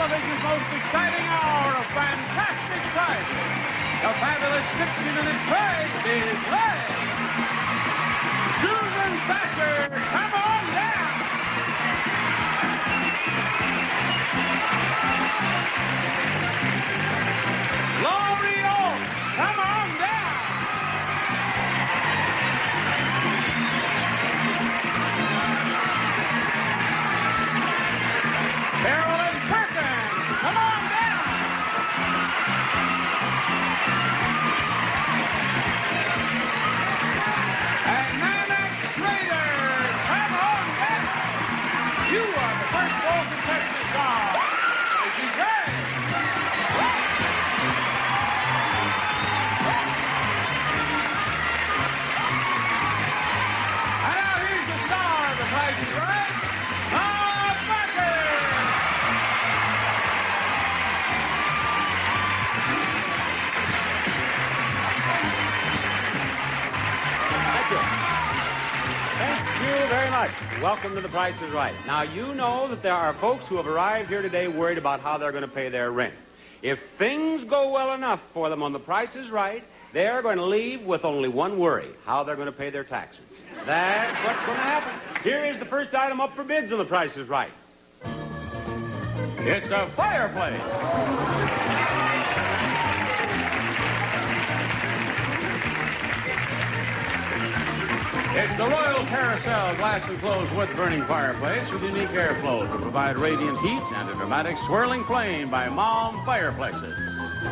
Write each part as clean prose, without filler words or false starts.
television's most exciting hour of fantastic price. The fabulous 60-minute price is live. Susan Thatcher, come on down. Laurie Oak, come on down. Carolyn Perkins, come on down. And Nana Schrader, come on down. You are the first full contestant on Casey Gray. And now here's the star of the Price is Right, Bob Barker. Thank you very much. Welcome to The Price is Right. Now, you know that there are folks who have arrived here today worried about how they're going to pay their rent. If things go well enough for them on The Price is Right, they're going to leave with only one worry, how they're going to pay their taxes. That's what's going to happen. Here is the first item up for bids on The Price is Right. It's a fireplace. It's the Royal Carousel glass enclosed wood-burning fireplace with unique airflow to provide radiant heat and a dramatic swirling flame by Mom Fireplaces.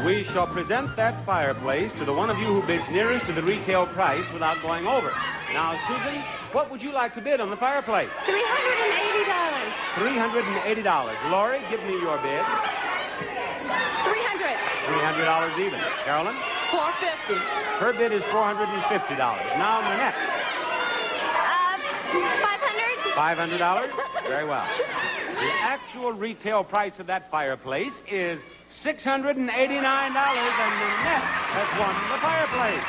We shall present that fireplace to the one of you who bids nearest to the retail price without going over. Now, Susan, what would you like to bid on the fireplace? $380. $380. Laurie, give me your bid. $300. $300 even. Carolyn? $450. Her bid is $450. Now, Nanette. $500. $500? Very well. The actual retail price of that fireplace is $689, and Nanette has won the fireplace.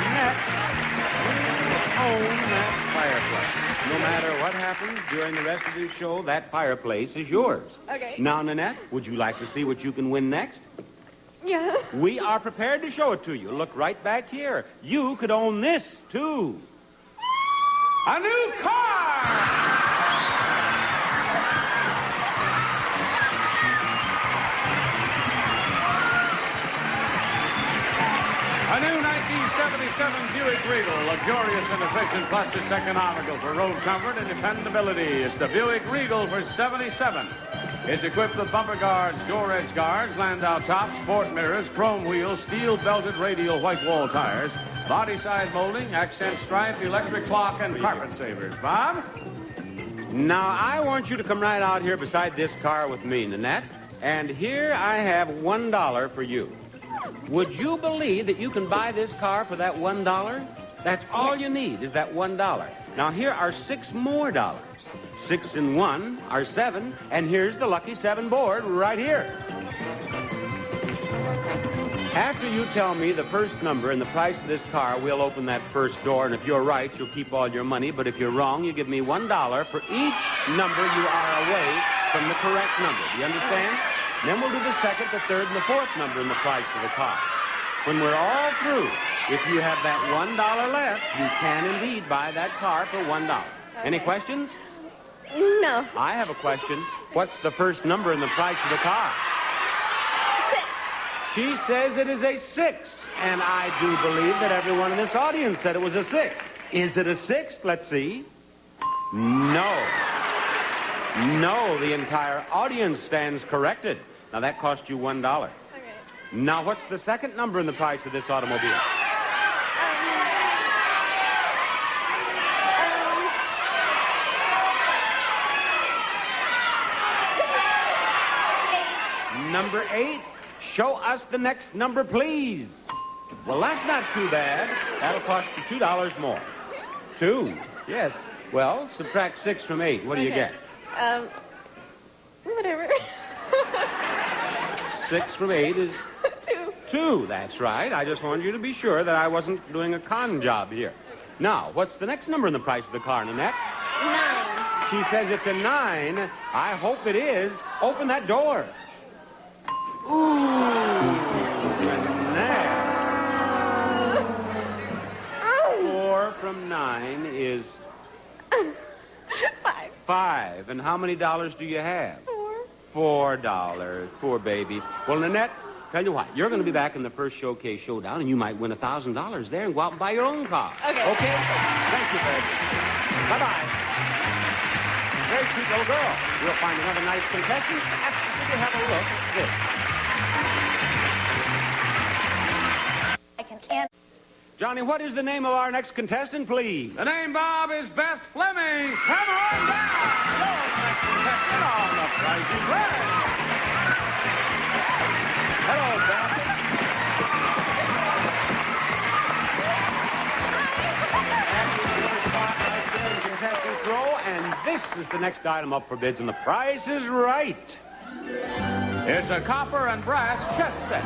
Nanette, you own that fireplace. No matter what happens during the rest of this show, that fireplace is yours. Okay. Now, Nanette, would you like to see what you can win next? Yeah. We are prepared to show it to you. Look right back here. You could own this, too. A new car! A new 1977 Buick Regal, luxurious and efficient, plus it's economical for road comfort and dependability. It's the Buick Regal for $77. It's equipped with bumper guards, door edge guards, landau tops, sport mirrors, chrome wheels, steel-belted radial white wall tires, body side molding, accent stripe, electric clock, and carpet savers. Bob? Now, I want you to come right out here beside this car with me, Nanette. And here I have $1 for you. Would you believe that you can buy this car for that $1? That's all you need is that $1. Now, here are $6 more. 6 and 1 are 7, and here's the lucky 7 board right here. After you tell me the first number and the price of this car, we'll open that first door, and if you're right, you'll keep all your money, but if you're wrong, you give me $1 for each number you are away from the correct number. Do you understand? Then we'll do the second, the third, and the fourth number in the price of the car. When we're all through, if you have that $1 left, you can indeed buy that car for $1. Okay. Any questions? No. I have a question. What's the first number in the price of the car? 6. She says it is a 6, and I do believe that everyone in this audience said it was a 6. Is it a 6? Let's see. No. No, the entire audience stands corrected. Now, that cost you $1. Okay. Now, what's the second number in the price of this automobile? Number 8. Show us the next number, please. Well, that's not too bad. That'll cost you $2 more. 2? Yes. Well, subtract 6 from 8. What do you get? Whatever. 6 from 8 is 2. 2. That's right. I just wanted you to be sure that I wasn't doing a con job here. Now, what's the next number in the price of the car, Nanette? 9. She says it's a 9. I hope it is. Open that door. Ooh. Annette. 4 from 9 is... 5. 5. And how many dollars do you have? $4. Poor baby. Well, Nanette, tell you what, you're going to be back in the first showcase showdown, and you might win $1,000 there and go out and buy your own car. Okay. Okay? Thank you, baby. Bye-bye. Very sweet little girl. We'll find another nice contestant after we have a look at this. I can't. Johnny, what is the name of our next contestant, please? The name, Bob, is Beth Fleming. Come on down. You're the next contestant on The Price is Right. Hello, Beth. Contestants row, and this is the next item up for bids, and the price is right. It's a copper and brass chess set.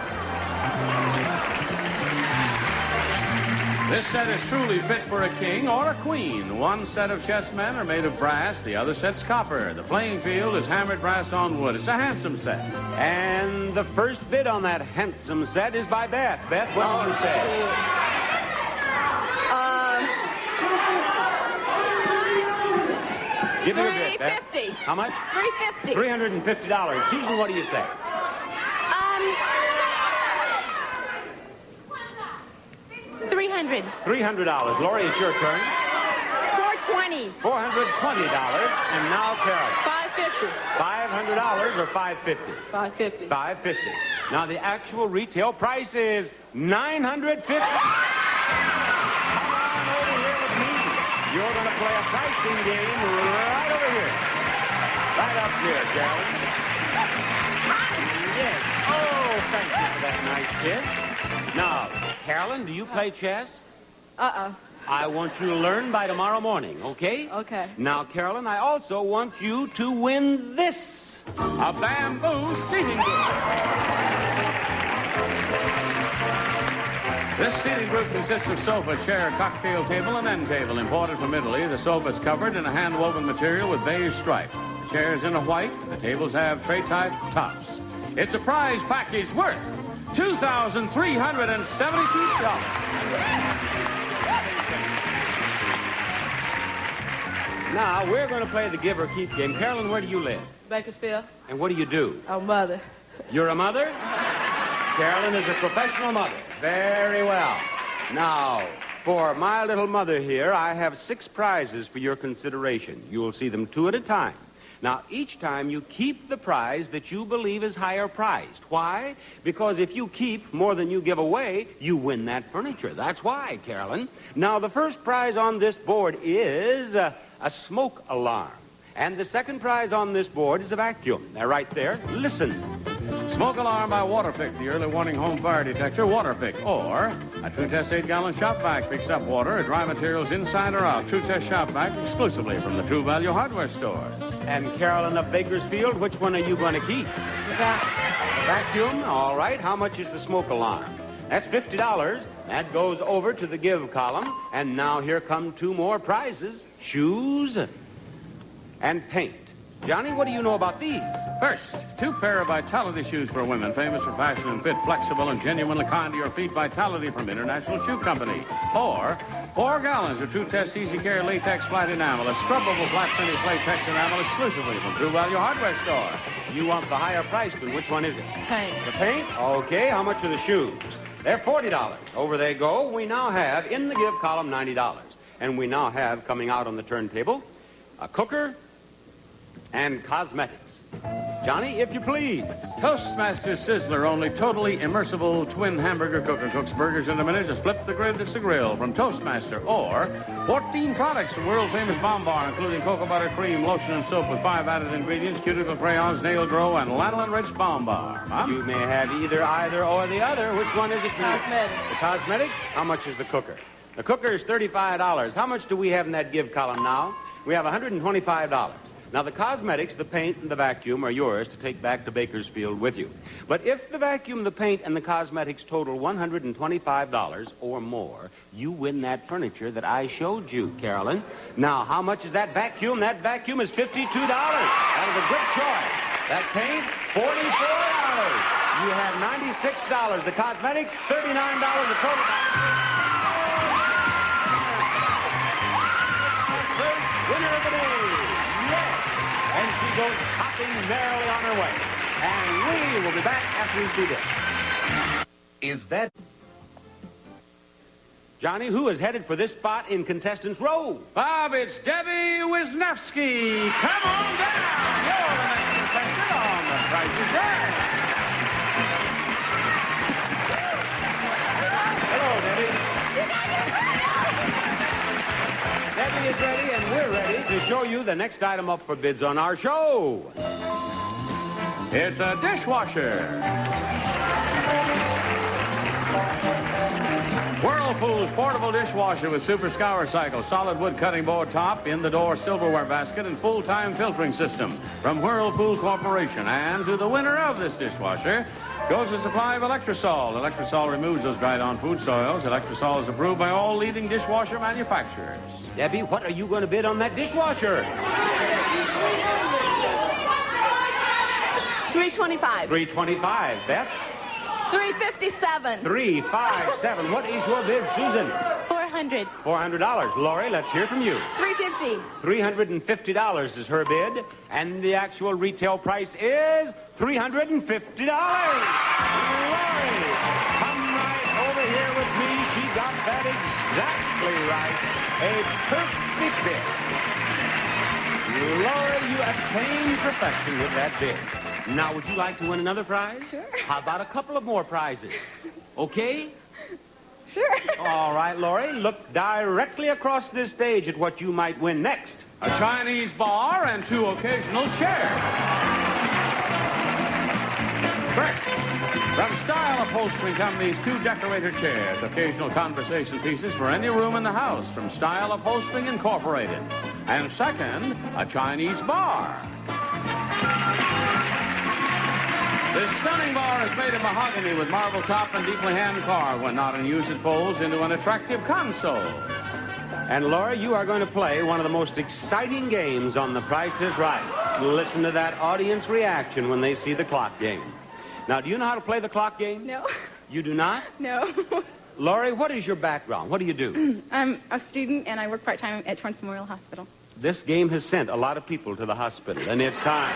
This set is truly fit for a king or a queen. One set of chessmen are made of brass, the other set's copper. The playing field is hammered brass on wood. It's a handsome set. And the first bid on that handsome set is by Beth. Beth, what do you say? Give me a bid, Beth. $350. How much? $350. $350. Susan, what do you say? $300. $300. Lori, it's your turn. $420. $420. And now Carol. $550. $500 or $550? $550. $550. Now the actual retail price is $950. Come on over here with me. You're going to play a pricing game right over here. Right up here, Carolyn. Yes. Oh, thank you for that nice kiss. Now, Carolyn, do you play chess? Uh-oh. I want you to learn by tomorrow morning, okay? Okay. Now, Carolyn, I also want you to win this. A bamboo seating group. This seating group consists of sofa, chair, cocktail table, and end table. Imported from Italy, the sofa is covered in a hand-woven material with beige stripes. The chairs in a white, and the tables have tray-type tops. It's a prize package worth $2,372. Now, we're going to play the give or keep game. Carolyn, where do you live? Bakersfield. And what do you do? Oh, mother. You're a mother? Carolyn is a professional mother. Very well. Now, for my little mother here, I have 6 prizes for your consideration. You will see them 2 at a time. Now, each time you keep the prize that you believe is higher priced. Why? Because if you keep more than you give away, you win that furniture. That's why, Carolyn. Now, the first prize on this board is a smoke alarm. And the second prize on this board is a vacuum. They're right there. Listen. Smoke alarm by Waterpick, the early warning home fire detector, Waterpick. Or a True Test 8-gallon shop vac picks up water or dry materials inside or out. True Test shop vac exclusively from the True Value hardware stores. And Carolyn of Bakersfield, which one are you going to keep? The Vacuum? All right. How much is the smoke alarm? That's $50. That goes over to the give column. And now here come 2 more prizes. Shoes and paint. Johnny, what do you know about these? First, 2 pair of Vitality shoes for women, famous for fashion and fit, flexible and genuinely kind to your feet. Vitality from International Shoe Company. Or 4 gallons of True Test Easy Care Latex Flat Enamel, a scrubbable flat finish latex enamel exclusively from True Value Hardware Store. You want the higher price one. Which one is it? paint. The paint? Okay. How much are the shoes? They're $40. Over they go. We now have in the give column $90. And we now have coming out on the turntable a cooker and cosmetics. Johnny, if you please. Toastmaster Sizzler, only totally immersible twin hamburger cooker. Cooks burgers in a minute. Just flip the grid, it's a grill from Toastmaster. Or 14 products from world-famous Bomb Bar, including cocoa butter, cream, lotion, and soap with 5 added ingredients, cuticle crayons, nail grow, and lanolin-rich Bomb Bar. Mom? You may have either or the other. Which one is it for you? Cosmetics. The cosmetics? How much is the cooker? The cooker is $35. How much do we have in that give column now? We have $125. Now, the cosmetics, the paint, and the vacuum are yours to take back to Bakersfield with you. But if the vacuum, the paint, and the cosmetics total $125 or more, you win that furniture that I showed you, Carolyn. Now, how much is that vacuum? That vacuum is $52. That is a good choice. That paint, $44. You have $96. The cosmetics, $39 the total. First winner of the day. Yes. And she goes hopping merrily on her way. And we will be back after we see this. Is that... Johnny, who is headed for this spot in Contestants Row? Bob, it's Debbie Wisniewski. Come on down. You're the next contestant on The Price is Right. Hello, Debbie. Debbie is ready, and we're ready to show you the next item up for bids on our show. It's a dishwasher. Whirlpool's portable dishwasher with super scour cycle, solid wood cutting board top, in-the-door silverware basket, and full-time filtering system from Whirlpool Corporation. And to the winner of this dishwasher goes a supply of Electrosol. Electrosol removes those dried-on food soils. Electrosol is approved by all leading dishwasher manufacturers. Debbie, what are you going to bid on that dishwasher? $325. $325. Beth? $357. $357. What is your bid, Susan? $400. $400. Lori, let's hear from you. $350. $350 is her bid, and the actual retail price is $350. Lori, come right over here with me. She got that exactly right. A perfect bid. Lori, you attained perfection with that bid. Now, would you like to win another prize? Sure. How about a couple of more prizes? Okay? Sure. All right, Lori, look directly across this stage at what you might win next. A Chinese bar and 2 occasional chairs. First, from Style Upholstery come these 2 decorator chairs, occasional conversation pieces for any room in the house from Style Upholstery Incorporated. And second, a Chinese bar. This stunning bar is made of mahogany with marble top and deeply hand-carved. When not in use, it folds into an attractive console. And, Laura, you are going to play one of the most exciting games on The Price is Right. Listen to that audience reaction when they see the clock game. Now, do you know how to play the clock game? No. You do not? No. Laurie, what is your background? What do you do? I'm a student, and I work part-time at Torrance Memorial Hospital. This game has sent a lot of people to the hospital, and it's time.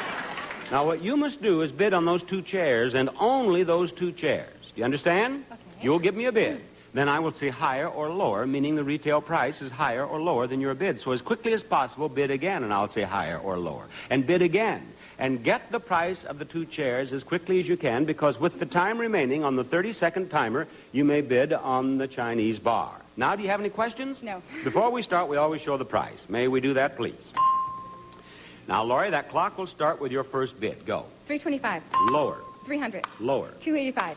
Now, what you must do is bid on those 2 chairs, and only those 2 chairs. Do you understand? Okay. You'll give me a bid. Then I will say higher or lower, meaning the retail price is higher or lower than your bid. So as quickly as possible, bid again, and I'll say higher or lower. And bid again. And get the price of the 2 chairs as quickly as you can, because with the time remaining on the 30-second timer, you may bid on the Chinese bar. Now, do you have any questions? No. Before we start, we always show the price. May we do that, please? Now, Laurie, that clock will start with your first bid. Go. $325. Lower. $300. Lower. $285.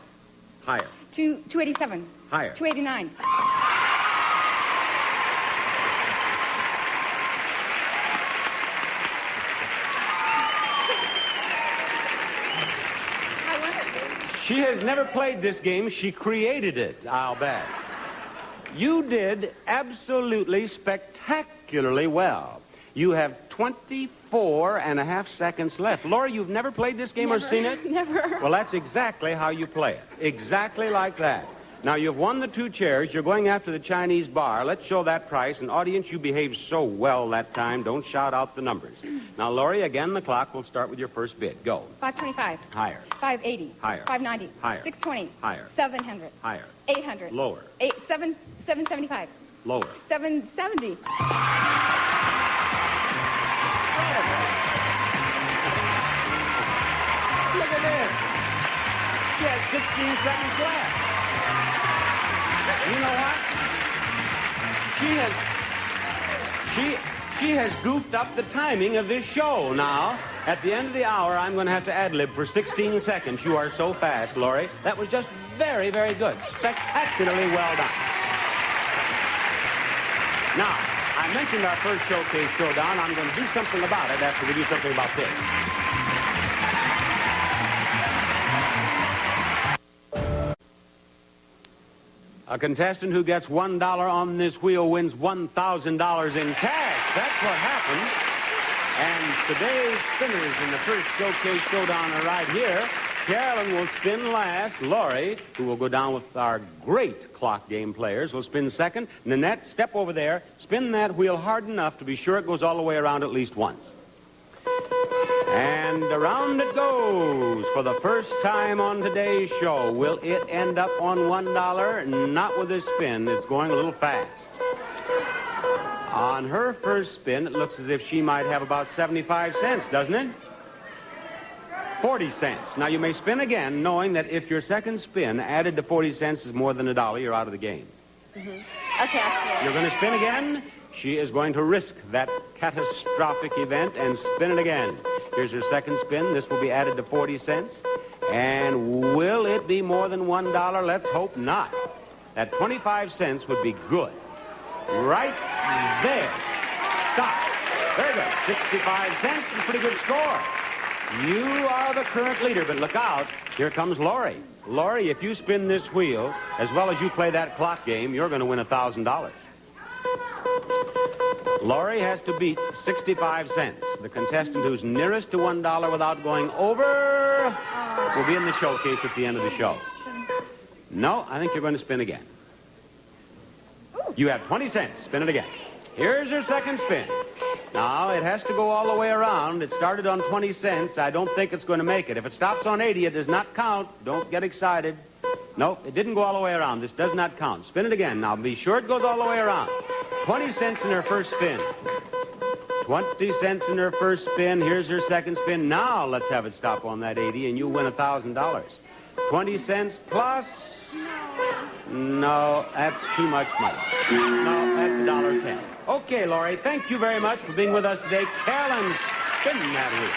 Higher. $287. Higher. $289. She has never played this game. She created it, I'll bet. You did absolutely spectacularly well. You have 24 and a half seconds left. Laura, you've never played this game or seen it? Never. Well, that's exactly how you play it. Exactly like that. Now, you've won the 2 chairs. You're going after the Chinese bar. Let's show that price. And, audience, you behaved so well that time. Don't shout out the numbers. Now, Laurie, again, the clock will start with your first bid. Go. $525. Higher. $580. Higher. $590. Higher. $620. Higher. $700. Higher. $800. Lower. $775. Lower. $770. Look at this. She has 16 seconds left. You know what? She has goofed up the timing of this show now. At the end of the hour, I'm going to have to ad-lib for 16 seconds. You are so fast, Laurie. That was just very, very good. Spectacularly well done. Now, I I mentioned our first showcase showdown. I'm going to do something about it after we do something about this. A contestant who gets $1 on this wheel wins $1,000 in cash. That's what happened. And today's spinners in the first showcase showdown are right here. Carolyn will spin last. Laurie, who will go down with our great clock game players, will spin second. Nanette, step over there. Spin that wheel hard enough to be sure it goes all the way around at least once. And around it goes for the first time on today's show. Will it end up on $1? Not with this spin. It's going a little fast. On her first spin, it looks as if she might have about 75 cents, doesn't it? 40 cents. Now, you may spin again, knowing that if your second spin added to 40 cents is more than $1, you're out of the game. Mm-hmm. Okay, I'll spin. You're going to spin again. She is going to risk that catastrophic event and spin it again. Here's her second spin. This will be added to 40 cents. And will it be more than $1? Let's hope not. That 25 cents would be good. Right there. Stop. Very good. 65 cents is a pretty good score. You are the current leader, but look out. Here comes Laurie. Laurie, if you spin this wheel, as well as you play that clock game, you're going to win $1,000. Laurie has to beat 65 cents. The contestant who's nearest to $1 without going over will be in the showcase at the end of the show. No, I think you're going to spin again. You have 20 cents. Spin it again. Here's your second spin. Now, it has to go all the way around. It started on 20 cents. I don't think it's going to make it. If it stops on 80, it does not count. Don't get excited. Nope, it didn't go all the way around. This does not count. Spin it again. Now, be sure it goes all the way around. 20 cents in her first spin. 20 cents in her first spin. Here's her second spin. Now, let's have it stop on that 80, and you win $1,000. 20 cents plus... No, that's too much money. No, that's $1.10. Okay, Laurie, thank you very much for being with us today. Carolyn, spin that wheel.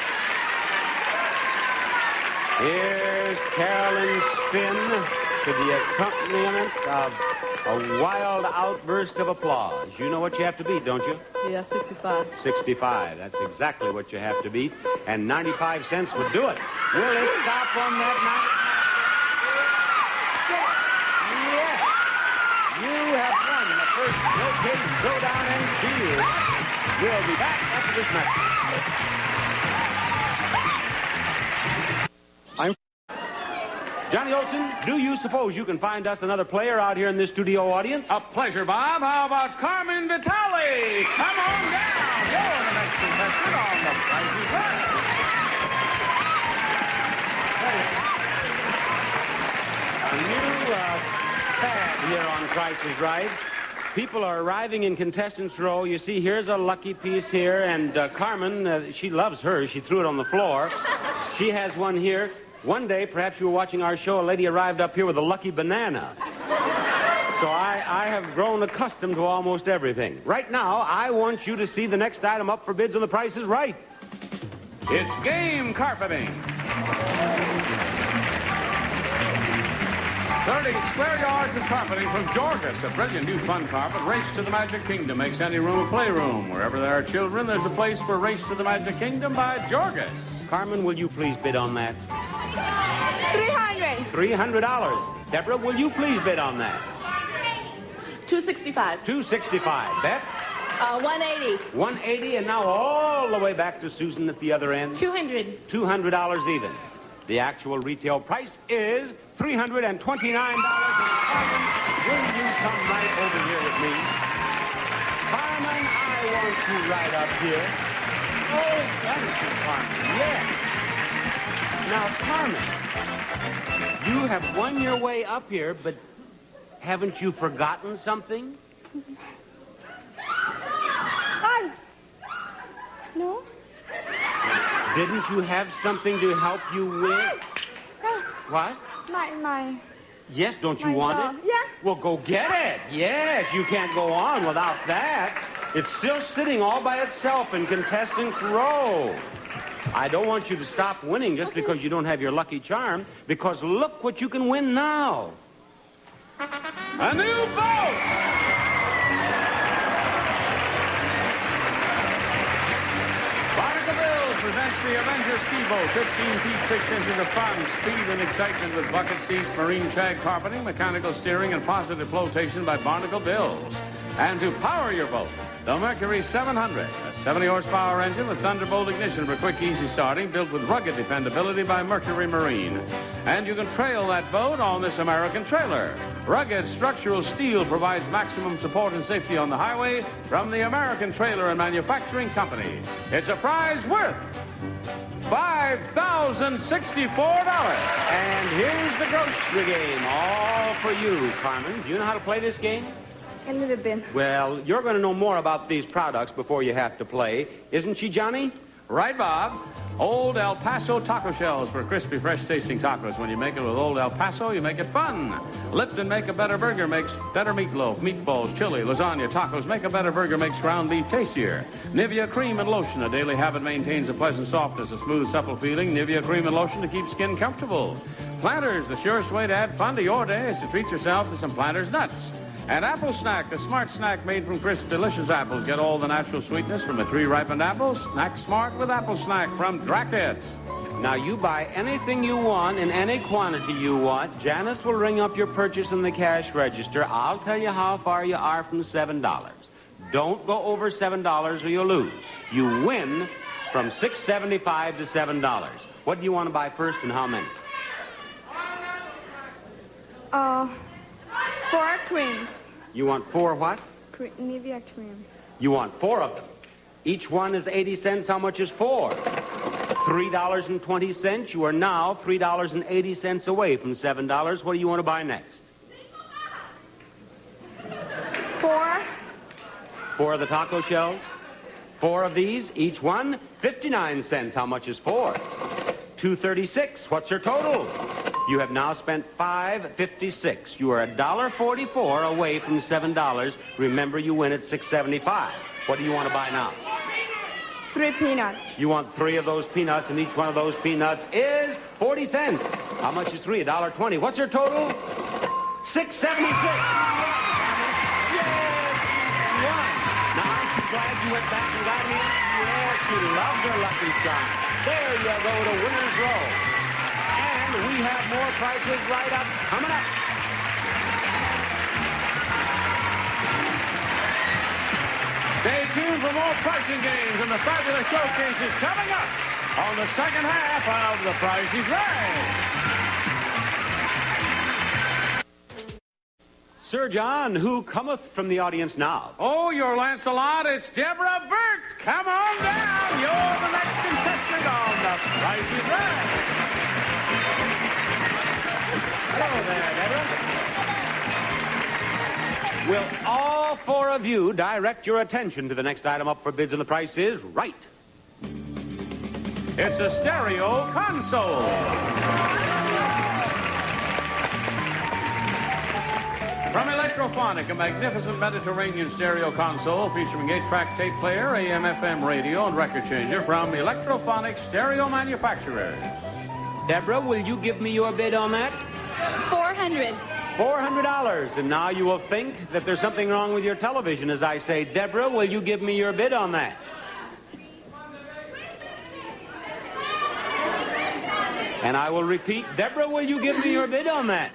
Here's Carolyn's spin to the accompaniment of a wild outburst of applause. You know what you have to beat, don't you? Yeah, 65. 65. That's exactly what you have to beat. And 95 cents would do it. Will it stop on that 90? You have won the first showcase showdown and shield. We'll be back after this message. Johnny Olson, do you suppose you can find us another player out here in this studio audience? A pleasure, Bob. How about Carmen Vitale? Come on down. You're the next contestant on The Price is Right. A new fad here on Price is Right. People are arriving in contestants' row. You see, here's a lucky piece here, and Carmen, she loves hers. She threw it on the floor. She has one here. One day, perhaps you were watching our show, a lady arrived up here with a lucky banana. So I have grown accustomed to almost everything. Right now, I want you to see the next item up for bids on The Price is Right. It's game carpeting. 30 square yards of carpeting from Jorgus, a brilliant new fun carpet. Race to the Magic Kingdom makes any room a playroom. Wherever there are children, there's a place for Race to the Magic Kingdom by Jorgus. Carmen, will you please bid on that? $300. $300. Deborah, will you please bid on that? $265. $265. Beth? $180. $180, and now all the way back to Susan at the other end. $200. $200 even. The actual retail price is $329. Will you come right over here with me? Carmen, I want you right up here. Oh, thank you, Carmen. Yes. Now, Carmen, you have won your way up here, but haven't you forgotten something? Hi. No? Didn't you have something to help you win? What? My. Yes, don't you My want dog. it? Yeah. Well, go get it. Yes, you can't go on without that. It's still sitting all by itself in contestants' row. I don't want you to stop winning just because you don't have your lucky charm, because look what you can win now. A new boat! the Avenger Ski Boat, 15 feet 6 inches of fun, speed, and excitement with bucket seats, marine shag carpeting, mechanical steering, and positive flotation by Barnacle Bills. And to power your boat, the Mercury 700, a 70-horsepower engine with Thunderbolt ignition for quick, easy starting, built with rugged dependability by Mercury Marine. And you can trail that boat on this American trailer. Rugged structural steel provides maximum support and safety on the highway from the American Trailer and Manufacturing Company. It's a prize worth $5,064. And here's the grocery game, all for you, Carmen. Do you know how to play this game? A little bit. Well, you're going to know more about these products before you have to play. Isn't she, Johnny? Right, Bob. Old El Paso taco shells for crispy, fresh-tasting tacos. When you make it with Old El Paso, you make it fun. Lipton Make a Better Burger makes better meatloaf, meatballs, chili, lasagna, tacos. Make a Better Burger makes ground beef tastier. Nivea Cream and Lotion. A daily habit maintains a pleasant softness, a smooth, supple feeling. Nivea Cream and Lotion to keep skin comfortable. Planters, the surest way to add fun to your day is to treat yourself to some Planters nuts. And Apple Snack, a smart snack made from crisp, delicious apples. Get all the natural sweetness from a tree-ripened apple. Snack smart with Apple Snack from Drackets. Now, you buy anything you want in any quantity you want. Janice will ring up your purchase in the cash register. I'll tell you how far you are from $7. Don't go over $7 or you'll lose. You win from $6.75 to $7. What do you want to buy first and how many? 4 cream. You want 4 what? Nivea cream. You want 4 of them. Each one is 80 cents. How much is 4? $3.20. You are now $3.80 away from $7. What do you want to buy next? 4. 4 of the taco shells. 4 of these. Each one 59 cents. How much is 4? $2.36. What's your total? You have now spent $5.56. You are $1.44 away from $7. Remember, you win at $6.75. What do you want to buy now? 3 peanuts. You want 3 of those peanuts, and each one of those peanuts is 40 cents. How much is 3? $1.20. What's your total? $6.76. Yes! One. Now, aren't you glad you went back and got him? Yes, she loved her Lucky Charm. There you go to Winner's Row. And we have more prices right up, coming up. Stay tuned for more pricing games and the fabulous showcases coming up on the second half of The Price is Right. Sir John, who cometh from the audience now? Oh, your Lancelot, it's Deborah Burt. Come on down. You're the next contestant on The Price is Right. Hello there, Deborah. Will all 4 of you direct your attention to the next item up for bids, and the price is right. It's a stereo console. From Electrophonic, a magnificent Mediterranean stereo console featuring 8-track tape player, AM/FM radio, and record changer from Electrophonic stereo manufacturers. Deborah, will you give me your bid on that? $400. $400. And now you will think that there's something wrong with your television as I say, Deborah, will you give me your bid on that? And I will repeat, Deborah, will you give me your bid on that?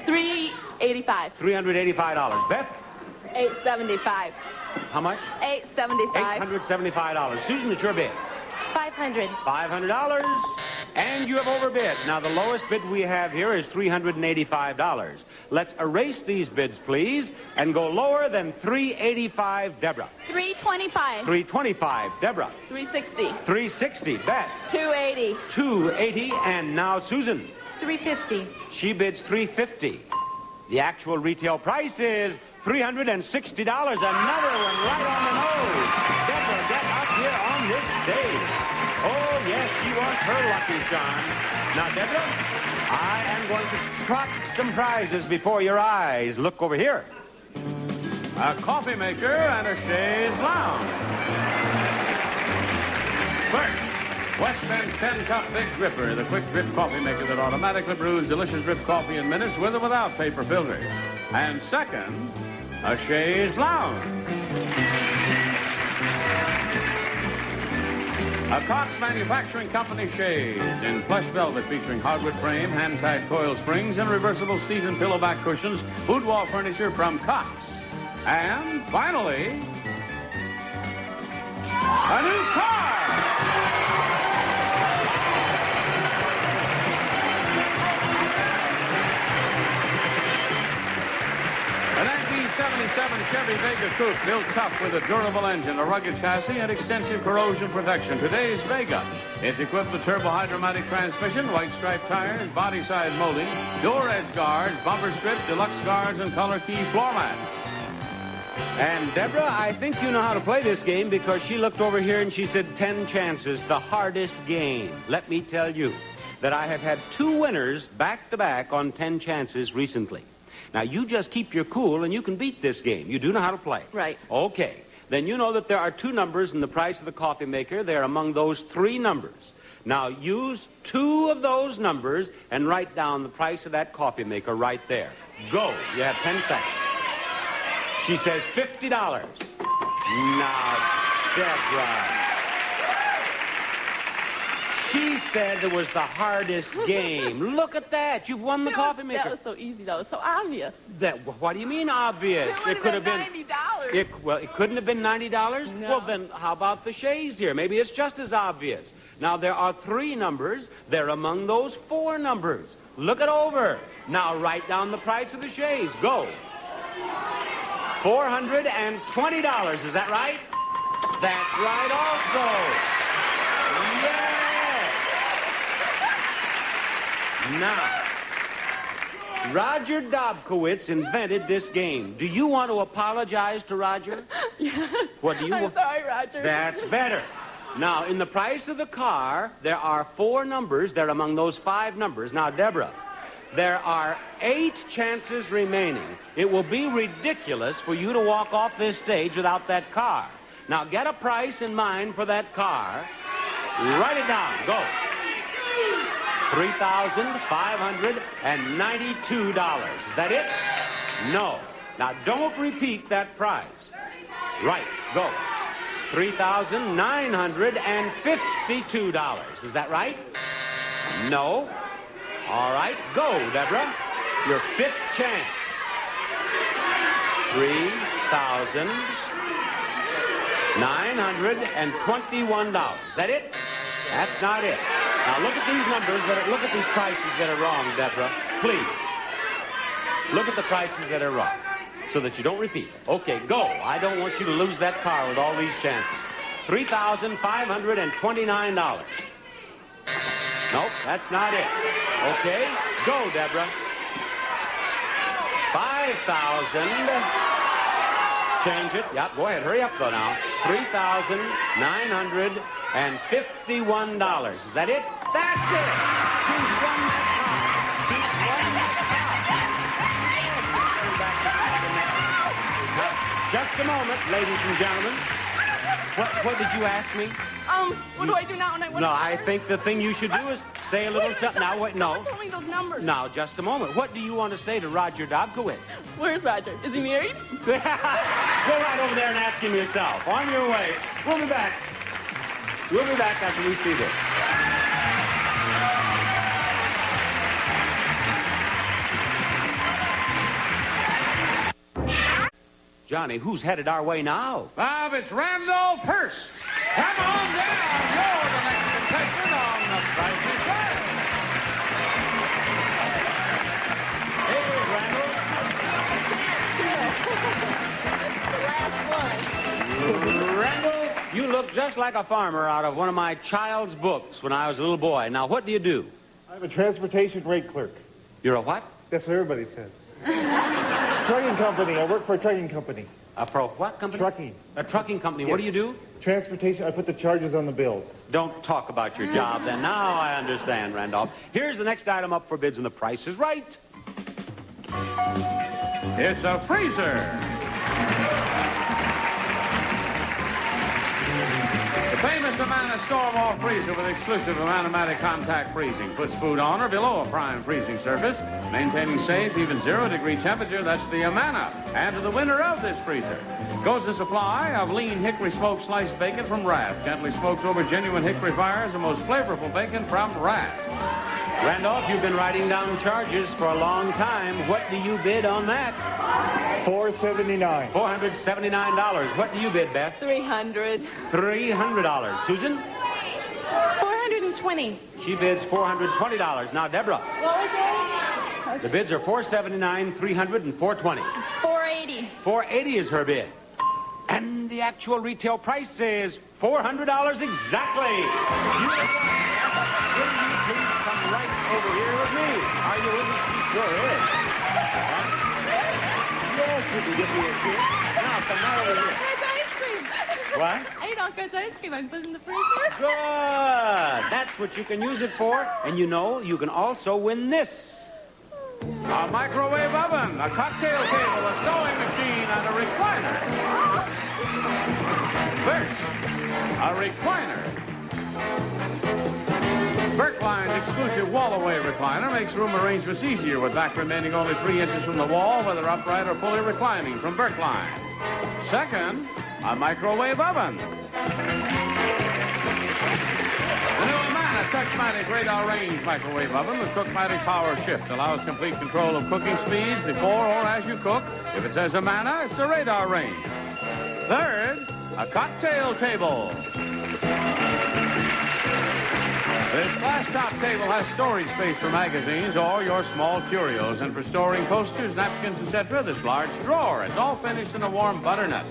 $385. $385. Beth? $875. How much? $875. $875. Susan, it's your bid. $500. $500. And you have overbid. Now, the lowest bid we have here is $385. Let's erase these bids, please, and go lower than $385, Deborah. $325. $325, Deborah. $360. $360, Beth. $280. $280, and now Susan. $350. She bids $350. The actual retail price is $360. Another one right on the nose. Deborah, get up here on this stage. Oh, yes, she wants her Lucky Charm. Now, Deborah, I am going to trot some prizes before your eyes. Look over here. A coffee maker and a chaise lounge. First, West Bend's 10-cup Big Dripper, the quick drip coffee maker that automatically brews delicious drip coffee in minutes with or without paper filters. And second, a chaise lounge. A A Cox Manufacturing Company chaise in plush velvet featuring hardwood frame, hand-tied coil springs, and reversible seat and pillowback cushions. Food wall furniture from Cox. And finally, a new car. A 1977 Chevy Vega Coupe, built tough with a durable engine, a rugged chassis, and extensive corrosion protection. Today's Vega. It's equipped with turbo-hydromatic transmission, white striped tires, body-size molding, door edge guards, bumper strips, deluxe guards, and color key floor mats. And Deborah, I think you know how to play this game because she looked over here and she said 10 chances, the hardest game. Let me tell you that I have had 2 winners back-to-back on 10 chances recently. Now, you just keep your cool and you can beat this game. You do know how to play. Right. Okay. Then you know that there are 2 numbers in the price of the coffee maker. They're among those 3 numbers. Now, use 2 of those numbers and write down the price of that coffee maker right there. Go. You have 10 seconds. She says $50. Now, Deborah. She said it was the hardest game. Look at that. You've won the coffee maker. That was so easy, though. So obvious. What do you mean obvious? It could have been $90. It couldn't have been $90? No. Well, then how about the chaise here? Maybe it's just as obvious. Now, there are 3 numbers. They're among those 4 numbers. Look it over. Now, write down the price of the chaise. Go. $420. Is that right? That's right also. Yes. Now, Roger Dobkowitz invented this game. Do you want to apologize to Roger? Yes. What do you I'm sorry, Roger. That's better. Now, in the price of the car, there are 4 numbers. They're among those 5 numbers. Now, Deborah, there are 8 chances remaining. It will be ridiculous for you to walk off this stage without that car. Now, get a price in mind for that car. Write it down. Go. $3,592. Is that it? No. Now, don't repeat that price. Right. Go. $3,952. Is that right? No. All right. Go, Deborah. Your 5th chance. $3,921. Is that it? That's not it. Now, look at these numbers. Look at these prices that are wrong, Deborah. Please. Look at the prices that are wrong so that you don't repeat. Okay, go. I don't want you to lose that car with all these chances. $3,529. Nope, that's not it. Okay, go, Deborah. 5,000. Change it. Yep, go ahead. Hurry up, though, now. $3,951. Is that it? That's it. She's won that car. She's won that car. Now, just a moment, ladies and gentlemen. What did you ask me? What do I do now when I win? No, I think the thing you should do is say a little something. Now, wait, no. Tell me those numbers. Now, just a moment. What do you want to say to Roger Dobkowitz? Where's Roger? Is he married? Go right over there and ask him yourself. On your way. We'll be back. We'll be back after we see this. Johnny, who's headed our way now? Bob, it's Randolph Hearst. Come on down. You're the next contestant on The Price is Right. Hey, Randall. The last one. Randall, you look just like a farmer out of one of my child's books when I was a little boy. Now, what do you do? I'm a transportation rate clerk. You're a what? That's what everybody says. Trucking company. I work for a trucking company. For a what company? Trucking. A trucking company. Yes. What do you do? Transportation. I put the charges on the bills. Don't talk about your job then. Now I understand, Randolph. Here's the next item up for bids, and the price is right. It's a freezer. The famous famous Amana Storm-All Freezer with exclusive Amana-matic contact freezing. Puts food on or below a prime freezing surface, maintaining safe, even 0-degree temperature. That's the Amana. And to the winner of this freezer goes a supply of lean hickory smoked sliced bacon from Rath. Gently smoked over genuine hickory fires, the most flavorful bacon from Rath. Randolph, you've been writing down charges for a long time. What do you bid on that? $479. $479. What do you bid, Beth? $300. $300. Susan? 420. She bids $420. Now, Deborah. What was it? The bids are $479, $300, and $420. 480. $480 is her bid. And the actual retail price is $400 exactly. Will you please come right over here with me? Are you with me? She sure is. Yes, you can give me a kiss. Now, come right over here. Fred's ice cream. What? I ate all Fred's ice cream. I put it in the freezer. Good. That's what you can use it for. And you know, you can also win this. A microwave oven, a cocktail table, a sewing machine, and a recliner. First, a recliner. Berkline's exclusive wall-away recliner makes room arrangements easier with back remaining only 3 inches from the wall, whether upright or fully reclining from Berkline. Second, a microwave oven. The new Amana Touchmatic Radar Range microwave oven with Cookmatic Power Shift allows complete control of cooking speeds before or as you cook. If it says Amana, it's a Radar Range. Third, a cocktail table. This glass-top table has storage space for magazines or your small curios, and for storing posters, napkins, etc., this large drawer. It's all finished in a warm butternut.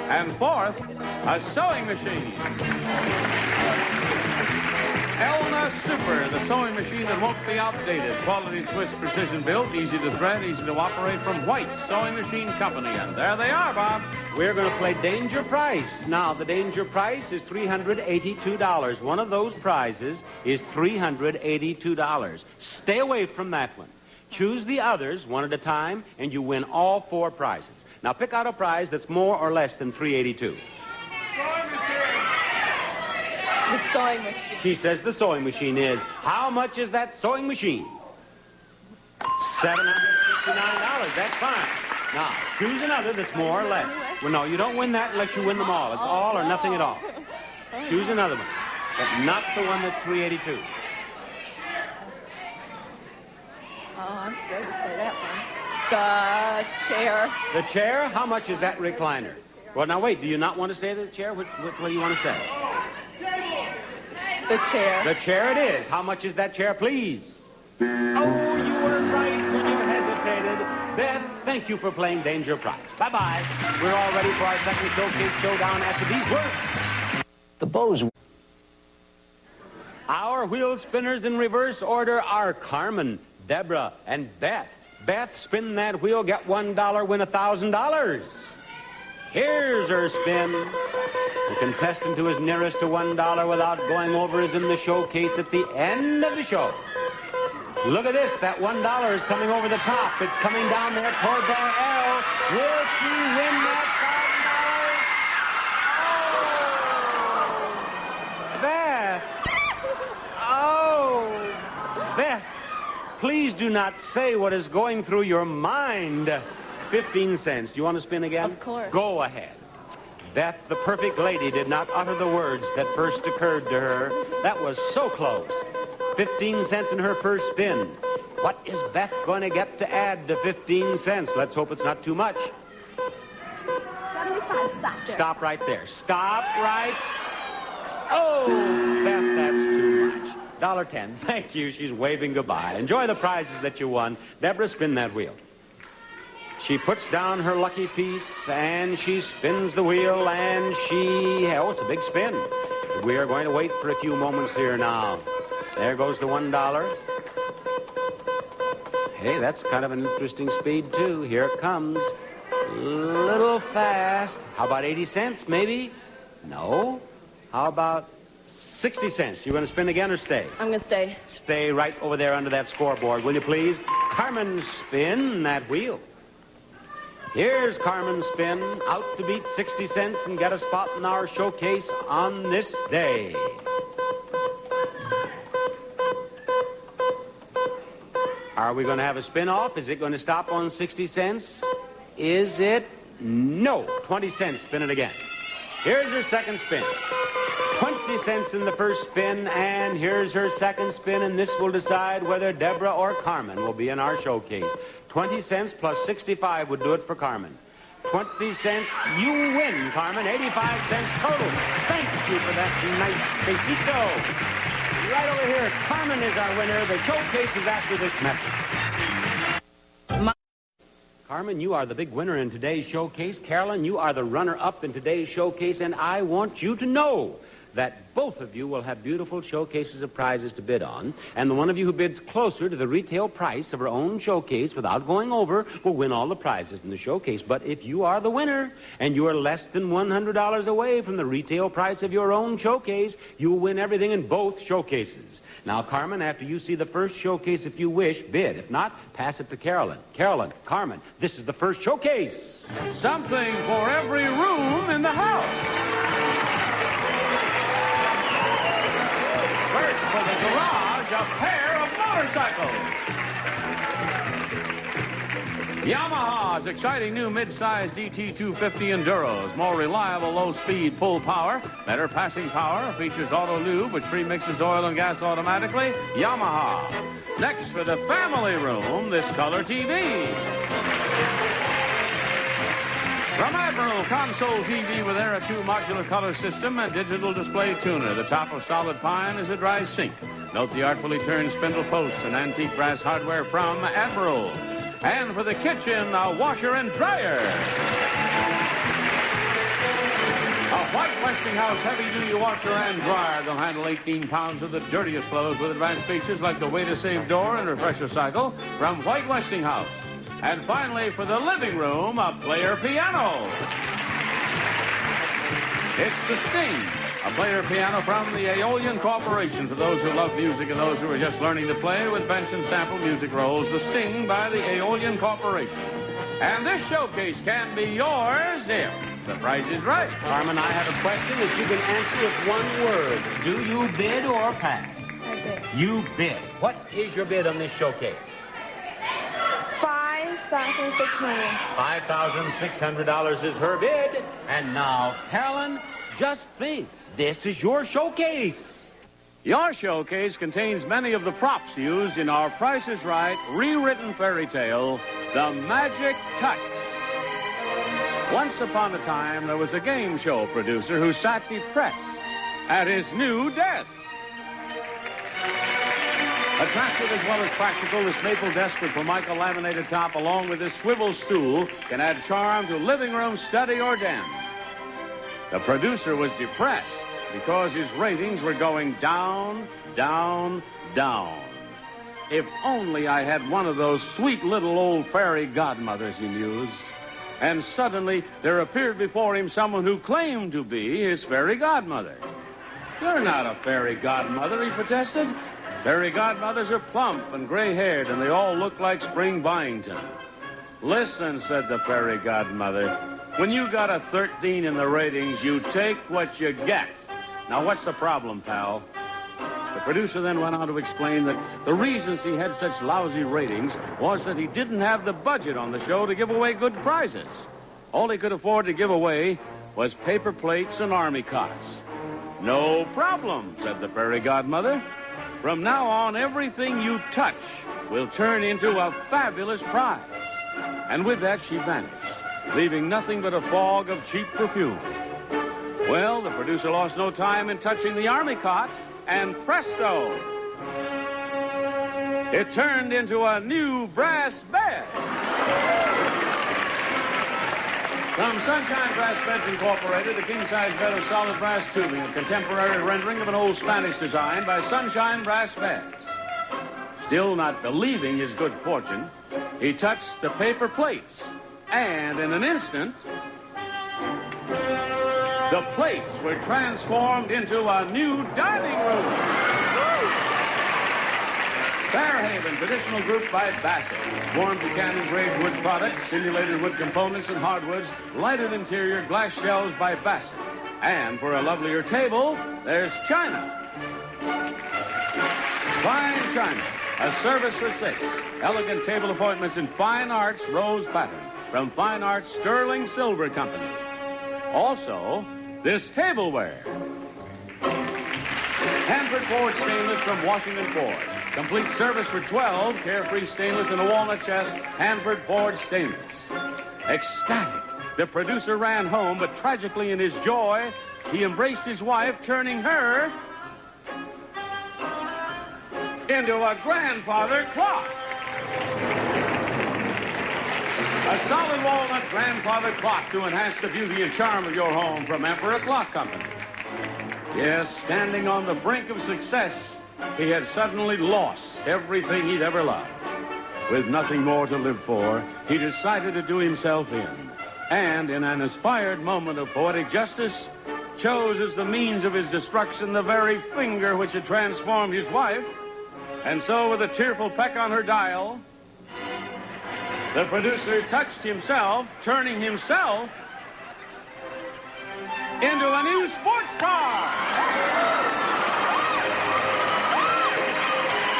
And fourth, a sewing machine. Elna Super, the sewing machine that won't be outdated. Quality Swiss precision built, easy to thread, easy to operate from White Sewing Machine Company. And there they are, Bob. We're going to play Danger Price. Now, the Danger Price is $382. One of those prizes is $382. Stay away from that one. Choose the others one at a time, and you win all 4 prizes. Now, pick out a prize that's more or less than $382. The sewing machine. She says the sewing machine is. How much is that sewing machine? $769. That's fine. Now, choose another that's more or less. Well, no, you don't win that unless you win them all. It's all or nothing at all. Choose another one, but not the one that's $382. Oh, I'm scared to say that one. The chair. The chair? How much is that recliner? Well, now, wait. Do you not want to say the chair? What do you want to say? The chair. The chair it is. How much is that chair, please? Oh, you were right when you hesitated. Beth, thank you for playing Danger Price. Bye-bye. We're all ready for our second showcase showdown after these words. The Bose. Our wheel spinners in reverse order are Carmen, Deborah, and Beth. Beth, spin that wheel, get $1, win $1,000. Here's her spin. The contestant who is nearest to $1 without going over is in the showcase at the end of the show. Look at this. That $1 is coming over the top. It's coming down there toward their L. Will she win that $1,000? Beth. Oh. Beth, please do not say what is going through your mind. 15 cents. Do you want to spin again? Of course. Go ahead. Beth, the perfect lady, did not utter the words that first occurred to her. That was so close. 15 cents in her first spin. What is Beth going to get to add to 15 cents? Let's hope it's not too much. 75. Stop there. Stop right there. Stop right. Oh, Beth, that's too much. $1.10. Thank you. She's waving goodbye. Enjoy the prizes that you won. Deborah, spin that wheel. She puts down her lucky piece, and she spins the wheel, and oh, it's a big spin. We are going to wait for a few moments here now. There goes the $1. Hey, that's kind of an interesting speed, too. Here it comes. Little fast. How about 80 cents, maybe? No. How about 60 cents? You going to spin again or stay? I'm going to stay. Stay right over there under that scoreboard, will you please? Carmen, spin that wheel. Here's Carmen's spin, out to beat 60 cents and get a spot in our showcase on this day. Are we going to have a spin-off? Is it going to stop on 60 cents? Is it? No. 20 cents. Spin it again. Here's her second spin. 20 cents in the first spin, and here's her second spin, and this will decide whether Deborah or Carmen will be in our showcase. 20 cents plus 65 would do it for Carmen. 20 cents, you win, Carmen. 85 cents total. Thank you for that nice besito. Right over here, Carmen is our winner. The showcase is after this message. Carmen, you are the big winner in today's showcase. Carolyn, you are the runner-up in today's showcase, and I want you to know that both of you will have beautiful showcases of prizes to bid on, and the one of you who bids closer to the retail price of her own showcase without going over will win all the prizes in the showcase. But if you are the winner and you are less than $100 away from the retail price of your own showcase, you will win everything in both showcases. Now, Carmen, after you see the first showcase, if you wish, bid. If not, pass it to Carolyn. Carolyn, Carmen, this is the first showcase. Something for every room in the house. First, for the garage, a pair of motorcycles. Yamaha's exciting new mid-size DT250 Enduros. More reliable low-speed full power. Better passing power. Features auto lube, which premixes oil and gas automatically. Yamaha. Next, for the family room, this color TV. From Admiral, console TV with Era 2 modular color system and digital display tuner. The top of solid pine is a dry sink. Note the artfully turned spindle posts and antique brass hardware from Admiral. And for the kitchen, a washer and dryer. A white Westinghouse heavy-duty washer and dryer. They'll handle 18 pounds of the dirtiest clothes with advanced features like the way-to-save door and refresher cycle from White Westinghouse. And finally, for the living room, a player piano. It's the Sting, a player piano from the Aeolian Corporation. For those who love music and those who are just learning to play with Benson sample music rolls, the Sting by the Aeolian Corporation. And this showcase can be yours if the price is right. Carmen, I have a question that you can answer with one word. Do you bid or pass? I bid. You bid. What is your bid on this showcase? $5,600. $5,600 is her bid. And now, Carolyn, just think. This is your showcase. Your showcase contains many of the props used in our Price is Right rewritten fairy tale, The Magic Touch. Once upon a time, there was a game show producer who sat depressed at his new desk. Attractive as well as practical, this maple desk with Formica laminated top along with this swivel stool can add charm to living room, study, or den. The producer was depressed because his ratings were going down, down, down. If only I had one of those sweet little old fairy godmothers, he mused. And suddenly there appeared before him someone who claimed to be his fairy godmother. You're not a fairy godmother, he protested. Fairy godmothers are plump and gray-haired, and they all look like Spring Byington. Listen, said the fairy godmother, when you got a 13 in the ratings, you take what you get. Now, what's the problem, pal? The producer then went on to explain that the reasons he had such lousy ratings was that he didn't have the budget on the show to give away good prizes. All he could afford to give away was paper plates and army cots. No problem, said the fairy godmother. From now on, everything you touch will turn into a fabulous prize. And with that, she vanished, leaving nothing but a fog of cheap perfume. Well, the producer lost no time in touching the army cot, and presto! It turned into a new brass bed. From Sunshine Brass Beds Incorporated, a king-size bed of solid brass tubing, a contemporary rendering of an old Spanish design by Sunshine Brass Beds. Still not believing his good fortune, he touched the paper plates, and in an instant, the plates were transformed into a new dining room. Fairhaven Traditional Group by Bassett. Warm Buchanan-grade wood products, simulated wood components and hardwoods, lighted interior glass shelves by Bassett. And for a lovelier table, there's China. Fine China, a service for 6. Elegant table appointments in Fine Arts rose pattern from Fine Arts Sterling Silver Company. Also, this tableware. Hanford Ford Stainless from Washington Ford. Complete service for 12, Carefree Stainless and a walnut chest, Hanford Ford Stainless. Ecstatic, the producer ran home, but tragically in his joy, he embraced his wife, turning her into a grandfather clock. A solid walnut grandfather clock to enhance the beauty and charm of your home from Emperor Clock Company. Yes, standing on the brink of success, he had suddenly lost everything he'd ever loved. With nothing more to live for, he decided to do himself in. And in an inspired moment of poetic justice, chose as the means of his destruction the very finger which had transformed his wife. And so, with a tearful peck on her dial, the producer touched himself, turning himself into a new sports car.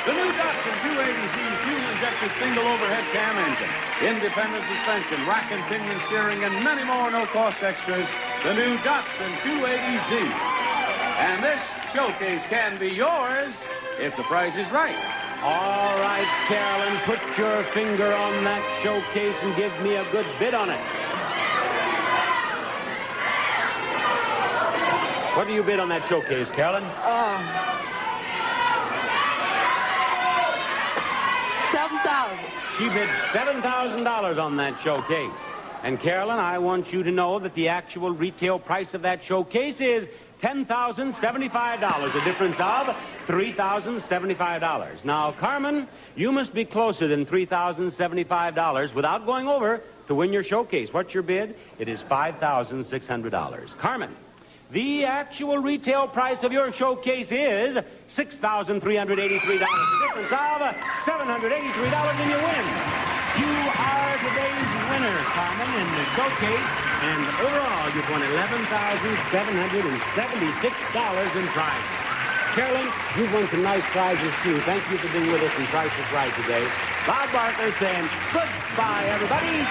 The new Datsun 280Z fuel-injected single overhead cam engine, independent suspension, rack and pinion steering, and many more no-cost extras. The new Datsun 280Z. And this showcase can be yours if the price is right. All right, Carolyn, put your finger on that showcase and give me a good bid on it. What do you bid on that showcase, Carolyn? $7,000. She bid $7,000 on that showcase. And, Carolyn, I want you to know that the actual retail price of that showcase is $10,075, a difference of $3,075. Now, Carmen, you must be closer than $3,075 without going over to win your showcase. What's your bid? It is $5,600. Carmen, the actual retail price of your showcase is $6,383, a difference of $783, and you win. You are today's winner, Carmen, in the showcase, and overall you've won $11,776 in prizes. Carolyn, you've won some nice prizes, too. Thank you for being with us in Price is Right today. Bob Barker saying goodbye, everybody.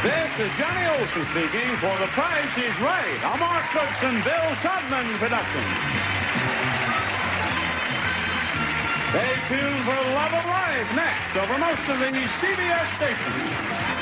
This is Johnny Olson speaking for The Price is Right, a Mark Brooks and Bill Todman production. Stay tuned for Love of Life next over most of the CBS stations.